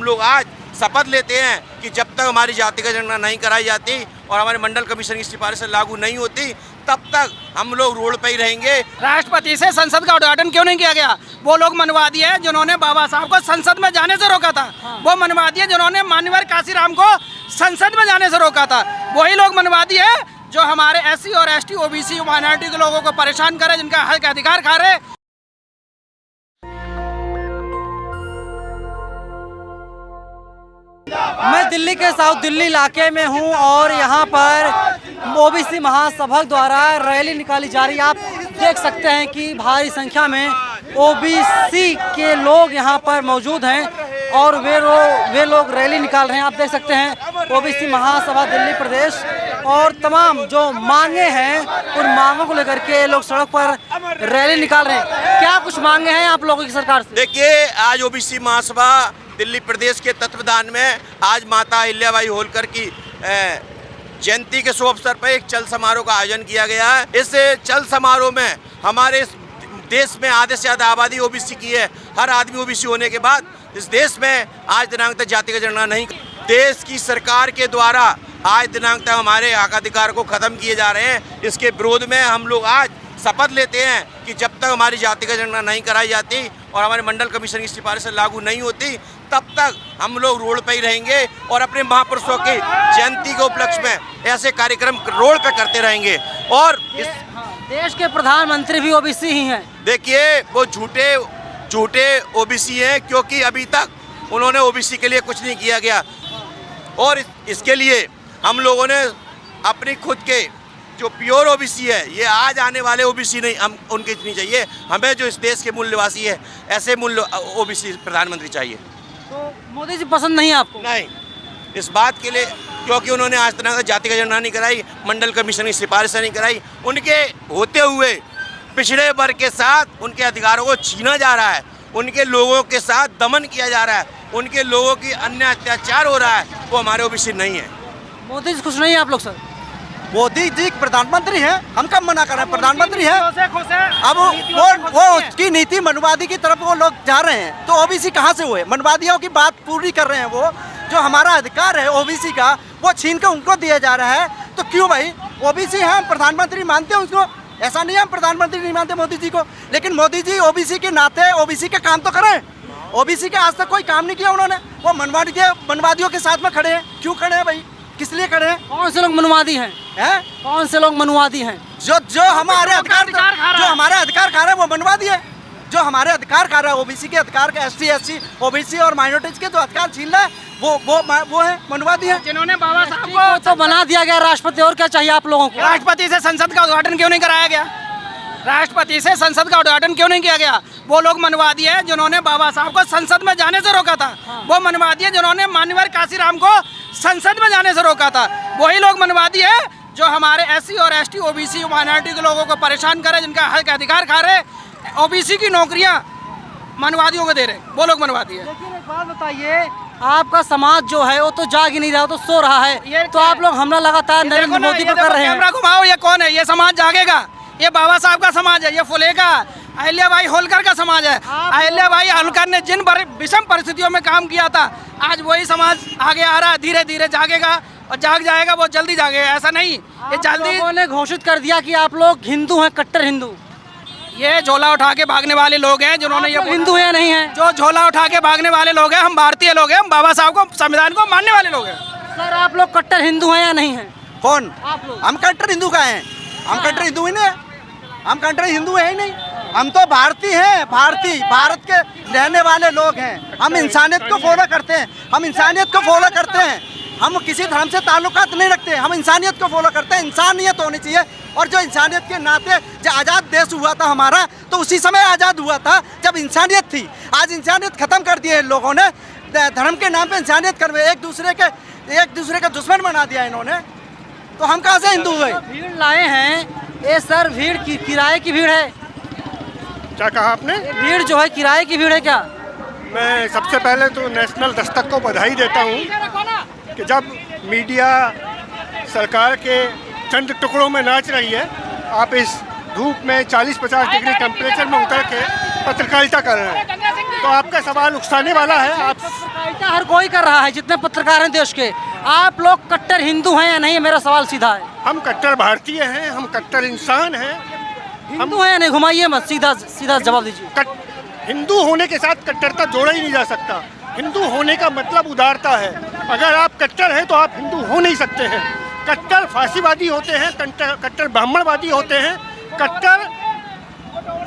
हम लोग आज शपथ लेते हैं कि जब तक हमारी जाति का जनगणना नहीं कराई जाती और हमारे मंडल कमीशन की सिफारिश लागू नहीं होती तब तक हम लोग रोड पे ही रहेंगे। राष्ट्रपति से संसद का उद्घाटन क्यों नहीं किया गया? वो लोग मनवादी है जिन्होंने बाबा साहब को संसद में जाने से रोका था। वो मनवादी है जिन्होंने मान्यवर काशीराम को संसद में जाने से रोका था। वही लोग मनवादी है जो हमारे SC और ST OBC माइनॉरिटी के लोगों को परेशान करे, जिनका हक अधिकार खा रहे। मैं दिल्ली के साउथ दिल्ली इलाके में हूं और यहां पर OBC महासभा द्वारा रैली निकाली जा रही है। आप देख सकते हैं कि भारी संख्या में OBC के लोग यहां पर मौजूद हैं और वे लोग रैली निकाल रहे हैं। आप देख सकते हैं OBC महासभा दिल्ली प्रदेश और तमाम जो मांगे हैं उन मांगों को लेकर के लोग सड़क पर रैली निकाल रहे हैं। क्या कुछ मांगे हैं आप लोगों की सरकार से? देखिए, आज OBC महासभा दिल्ली प्रदेश के तत्वावधान में आज माता अहिल्याबाई होलकर की जयंती के शुभ अवसर पर एक चल समारोह का आयोजन किया गया है। इस चल समारोह में हमारे देश में आधे से ज्यादा आबादी OBC की है। हर आदमी OBC होने के बाद इस देश में आज दिनांक तक जाति का जनगणना नहीं, देश की सरकार के द्वारा आज दिनांक तक हमारे हक अधिकार को खत्म किए जा रहे हैं। इसके विरोध में हम लोग आज शपथ लेते हैं कि जब तक हमारी जाति का जनगणना नहीं कराई जाती और हमारे मंडल कमीशन की सिफारिश लागू नहीं होती तब तक हम लोग रोड पे ही रहेंगे और अपने महापुरुषों की जयंती के उपलक्ष्य में ऐसे कार्यक्रम रोड पे करते रहेंगे। और इस देश के प्रधानमंत्री भी OBC ही हैं। देखिए, वो झूठे OBC हैं क्योंकि अभी तक उन्होंने OBC के लिए कुछ नहीं किया गया और इसके लिए हम लोगों ने अपनी खुद के जो प्योर OBC है, ये आज आने वाले OBC नहीं, हम उनकी इतनी चाहिए। हमें जो इस देश के मूल्यवासी है ऐसे मूल्य OBC प्रधानमंत्री चाहिए। तो मोदी जी पसंद नहीं है आपको? नहीं, इस बात के लिए क्योंकि उन्होंने आज तक जाति का जनगणना नहीं कराई, मंडल कमीशन की सिफारिश नहीं कराई। उनके होते हुए पिछड़े वर्ग के साथ उनके अधिकारों को छीना जा रहा है, उनके लोगों के साथ दमन किया जा रहा है, उनके लोगों की अन्य अत्याचार हो रहा है। वो हमारे OBC नहीं है। मोदी जी खुश नहीं है आप लोग? सर, मोदी जी प्रधानमंत्री हैं, हम कब मना कर रहे हैं? प्रधानमंत्री हैं। अब वो उसकी नीति मनवादी की तरफ वो लोग जा रहे हैं तो OBC कहाँ से हुए? मनवादियों की बात पूरी कर रहे हैं। वो जो हमारा अधिकार है OBC का वो छीन के उनको दिया जा रहा है। तो क्यों भाई? OBC हैं, हम प्रधानमंत्री मानते हैं उसको, ऐसा नहीं है हम प्रधानमंत्री नहीं मानते मोदी जी को, लेकिन मोदी जी OBC के नाते OBC के काम तो करें। OBC के आज तक कोई काम नहीं किया उन्होंने। वो मनवादियों के साथ में खड़े हैं। क्यों खड़े हैं भाई? किस लिए खड़े हैं? कौन से लोग मनवादी हैं? कौन से लोग मनवादी हैं? जो हमारे अधिकार खा रहे हैं वो मनवादी है। जो हमारे अधिकार खा रहा है OBC के अधिकार के ST SC OBC और माइनॉरिटीज के जो अधिकार छीन रहा है वो है मनवादी है। जिन्होंने बाबा साहब को तो बना दिया गया राष्ट्रपति, और क्या चाहिए आप लोगों को? राष्ट्रपति से संसद का उद्घाटन क्यों नहीं कराया गया? राष्ट्रपति से संसद का उद्घाटन क्यों नहीं किया गया? वो लोग मनवादी है जिन्होंने बाबा साहब को संसद में जाने से रोका था। वो मनवादी है जिन्होंने मान्यवर काशीराम को संसद में जाने से रोका था। वही लोग मनवादी है जो हमारे SC और ST OBC माइनॉरिटी के लोगों को परेशान करे, जिनका हक अधिकार खा रहे। OBC की नौकरियां मनवादियों को दे रहे, वो लोग मनवादी है। लेकिन एक बात बताइए, आपका समाज जो है वो तो जाग ही नहीं रहा, वो तो सो रहा है। तो आप लोग हमला लगातार नरेंद्र मोदी पर कर रहे हैं। कैमरा घुमाओ, ये कौन है? ये समाज जागेगा। ये बाबा साहब का समाज है, ये फुले का अहिल्याबाई होलकर का समाज है। अहिल्याबाई होलकर ने जिन विषम परिस्थितियों में काम किया था, आज वही समाज आगे आ रहा है। धीरे धीरे जागेगा और जाग जाएगा, बहुत जल्दी जागेगा। ऐसा नहीं, ये जल्दी। लोगों ने घोषित कर दिया कि आप लोग हिंदू हैं, कट्टर हिंदू। ये झोला उठा के भागने वाले लोग हैं जिन्होंने ये हिंदू है नहीं है? जो झोला उठा के भागने वाले लोग हैं, हम भारतीय लोग हैं, हम बाबा साहब को, संविधान को मानने वाले लोग हैं। सर, आप लोग कट्टर हिंदू हैं या नहीं है? कौन? आप लोग। हम कट्टर हिंदू का हैं? हम कट्टर हिंदू ही नहीं, हम कट्टर हिंदू है ही नहीं। हम तो भारतीय हैं, भारत के रहने वाले लोग हैं। हम इंसानियत को फॉलो करते हैं, हम इंसानियत को फॉलो करते हैं। हम किसी धर्म से ताल्लुकात नहीं रखते, हम इंसानियत को फॉलो करते हैं। इंसानियत होनी चाहिए। और जो इंसानियत के नाते जब आज़ाद देश हुआ था हमारा, तो उसी समय आज़ाद हुआ था जब इंसानियत थी। आज इंसानियत खत्म कर दी है इन लोगों ने, धर्म के नाम पे इंसानियत कर एक दूसरे का दुश्मन बना दिया इन्होंने। तो हम कहाँ से हिंदू हुए? भीड़ लाए हैं ये सर, भीड़ की किराए की भीड़ है? क्या कहा आपने? भीड़ जो है किराए की भीड़ है क्या? मैं सबसे पहले तो नेशनल दस्तक को बधाई देता हूँ कि जब मीडिया सरकार के चंद टुकड़ों में नाच रही है, आप इस धूप में 40-50 डिग्री टेम्परेचर में उतर के पत्रकारिता कर रहे हैं। तो आपका सवाल उकसाने वाला है। आप ऐसा हर कोई कर रहा है, जितने पत्रकार हैं देश के। आप लोग कट्टर हिंदू हैं या नहीं, मेरा सवाल सीधा है। हम कट्टर भारतीय हैं, हम कट्टर इंसान हैं। हिंदू हैं या नहीं, घुमाइए मत, सीधा सीधा जवाब दीजिए। हिंदू होने के साथ कट्टरता जोड़ा ही नहीं जा सकता। हिंदू होने का मतलब उदारता है। अगर आप कट्टर हैं तो आप हिंदू हो नहीं सकते हैं। कट्टर फांसीवादी होते हैं, कट्टर ब्राह्मणवादी होते हैं। कट्टर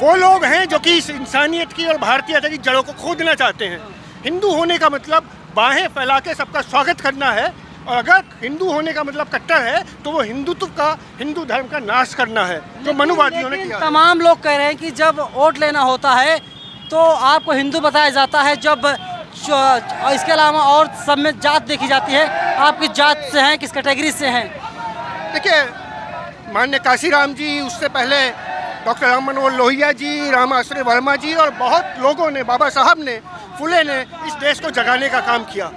वो लोग हैं जो कि इस इंसानियत की और भारतीयता की जड़ों को खोदना चाहते हैं। हिंदू होने का मतलब बाहें फैला के सबका स्वागत करना है, और अगर हिंदू होने का मतलब कट्टर है तो वो हिंदुत्व का, हिंदू धर्म का नाश करना है, जो मनुवादियों ने किया। तमाम लोग कह रहे हैं कि जब वोट लेना होता है तो आपको हिंदू बताया जाता है, जब इसके अलावा और सब में जात देखी जाती है। आप किस जात से हैं, किस कैटेगरी से हैं? देखिए, माननीय काशीराम जी, उससे पहले डॉक्टर राम मनोहर लोहिया जी, राम आश्रय वर्मा जी और बहुत लोगों ने, बाबा साहब ने, फुले ने इस देश को जगाने का काम किया।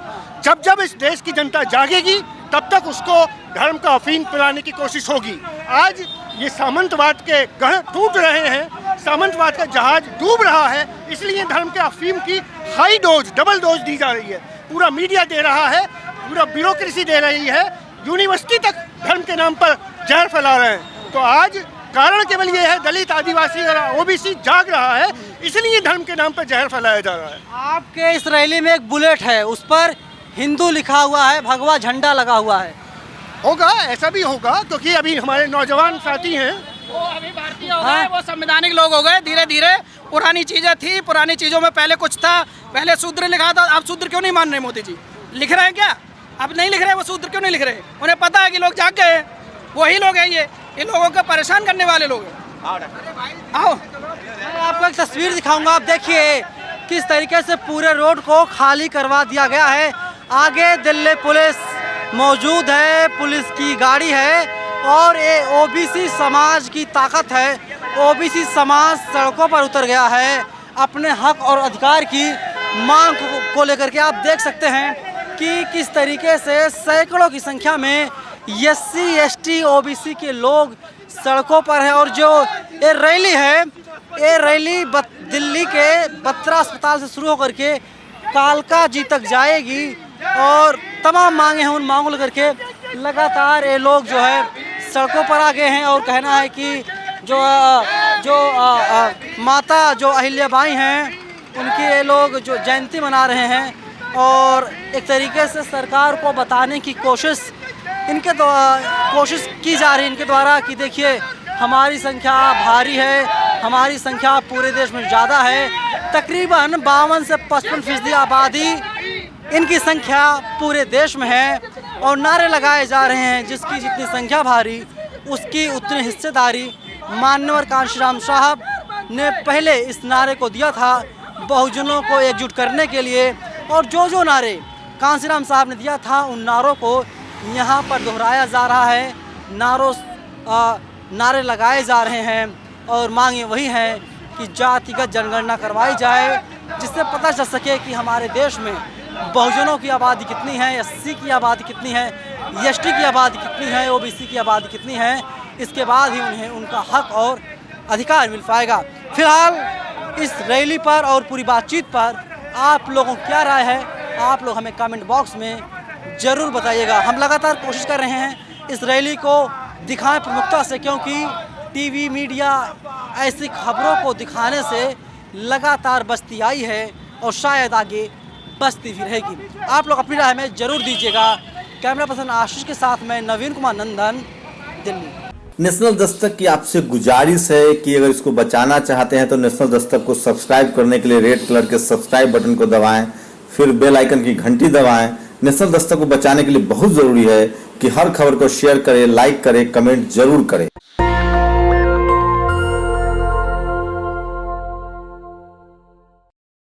जब जब इस देश की जनता जागेगी तब तक उसको धर्म का अफीम पिलाने की कोशिश होगी। आज ये सामंतवाद के गढ़ टूट रहे हैं, सामंतवाद का जहाज डूब रहा है, इसलिए धर्म के अफीम की हाई डोज, डबल डोज दी जा रही है। पूरा मीडिया दे रहा है, पूरा ब्यूरोक्रेसी दे रही है, यूनिवर्सिटी तक धर्म के नाम पर जहर फैला रहे हैं। तो आज कारण केवल ये है, दलित, आदिवासी और ओबीसी जाग रहा है, इसलिए धर्म के नाम पर जहर फैलाया जा रहा है। आपके इस रैली में एक बुलेट है, उस पर हिंदू लिखा हुआ है, भगवा झंडा लगा हुआ है। होगा, ऐसा भी होगा, क्योंकि अभी हमारे नौजवान साथी हैं, वो अभी भारतीय हो गए, वो संवैधानिक लोग हो गए। धीरे धीरे पुरानी चीजें थी, पुरानी चीजों में पहले कुछ था, पहले शूद्र लिखा था। अब शूद्र क्यों नहीं मान रहे मोदी जी? लिख रहे हैं क्या? अब नहीं लिख रहे, वो शूद्र क्यों नहीं लिख रहे? उन्हें पता है कि लोग जाग गए हैं, वही लोग हैं ये लोगों को परेशान करने वाले लोग हैं। आओ, मैं आपको एक तस्वीर दिखाऊंगा। आप देखिए किस तरीके से पूरे रोड को खाली करवा दिया गया है। आगे दिल्ली पुलिस मौजूद है, पुलिस की गाड़ी है, और ये ओबीसी समाज की ताकत है। ओबीसी समाज सड़कों पर उतर गया है अपने हक और अधिकार की मांग को लेकर के। आप देख सकते हैं कि किस तरीके से सैकड़ों की संख्या में SC ST OBC के लोग सड़कों पर हैं। और जो ये रैली है, ये रैली दिल्ली के बत्रा अस्पताल से शुरू होकर के कालका जी तक जाएगी, और तमाम मांगे हैं, उन मांगों लेकर के लगातार ये लोग जो है सड़कों पर आ गए हैं। और कहना है कि जो माता जो अहिल्याबाई हैं, उनकी ये लोग जो जयंती मना रहे हैं, और एक तरीके से सरकार को बताने की कोशिश की जा रही है इनके द्वारा कि देखिए हमारी संख्या भारी है, हमारी संख्या पूरे देश में ज़्यादा है। तकरीबन 52 से 55% आबादी इनकी संख्या पूरे देश में है, और नारे लगाए जा रहे हैं जिसकी जितनी संख्या भारी उसकी उतनी हिस्सेदारी। मान्यवर कांशीराम साहब ने पहले इस नारे को दिया था बहुजनों को एकजुट करने के लिए, और जो नारे कांशीराम साहब ने दिया था उन नारों को यहाँ पर दोहराया जा रहा है। नारे लगाए जा रहे हैं, और मांगे वही हैं कि जातिगत जनगणना करवाई जाए, जिससे पता चल सके कि हमारे देश में बहुजनों की आबादी कितनी है, SC की आबादी कितनी है, ST की आबादी कितनी है, OBC की आबादी कितनी है। इसके बाद ही उन्हें उनका हक और अधिकार मिल पाएगा। फिलहाल इस रैली पर और पूरी बातचीत पर आप लोगों की क्या राय है, आप लोग हमें कमेंट बॉक्स में ज़रूर बताइएगा। हम लगातार कोशिश कर रहे हैं इस रैली को दिखाएं प्रमुखता से, क्योंकि टीवी मीडिया ऐसी खबरों को दिखाने से लगातार बचती आई है, और शायद आगे बचती भी रहेगी। आप लोग अपनी राय में ज़रूर दीजिएगा। कैमरा पर्सन आशीष के साथ मैं नवीन कुमार नंदन, दिल्ली। नेशनल दस्तक की आपसे गुजारिश है कि अगर इसको बचाना चाहते हैं तो नेशनल दस्तक को सब्सक्राइब करने के लिए रेड कलर के सब्सक्राइब बटन को दबाएं, फिर बेल आइकन की घंटी दबाएं। नेशनल दस्तक को बचाने के लिए बहुत जरूरी है कि हर खबर को शेयर करें, लाइक करें, कमेंट जरूर करें।